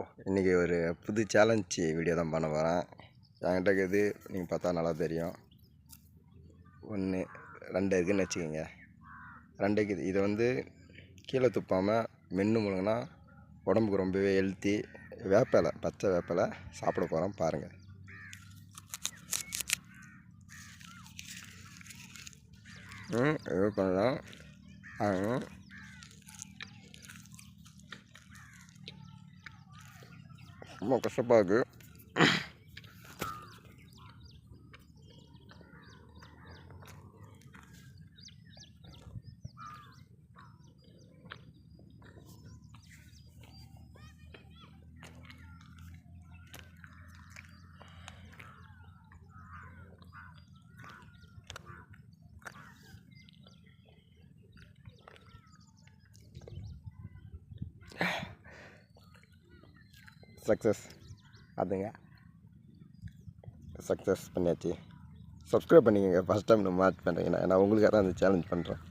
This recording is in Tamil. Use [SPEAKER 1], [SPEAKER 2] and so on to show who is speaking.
[SPEAKER 1] இன்றைக்கி ஒரு புது சேலஞ்ச் வீடியோ தான் பண்ண போகிறேன். என்கிட்ட இருக்குது, நீங்கள் பார்த்தா நல்லா தெரியும். 1 2 இருக்குதுன்னு வச்சுக்கோங்க. 2 இருக்குது. இதை வந்து கீழே துப்பாமல் மென்று முழுங்கினா உடம்புக்கு ரொம்பவே ஹெல்த்தி. வேப்பிலை, பச்சை வேப்பிலை சாப்பிட போகிறோம், பாருங்கள். இது பண்ணலாம். ரொம்ப கஷ்டமாக இருக்குது. சக்ஸஸ் அதுங்க, சக்ஸஸ் பண்ணியாச்சு. சப்ஸ்கிரைப் பண்ணிக்கோங்க. ஃபஸ்ட் டைம் நம்ம வாட்ச் பண்ணுறீங்கன்னா, நான் உங்களுக்காக தான் அந்த சேலஞ்ச் பண்ணுறேன்.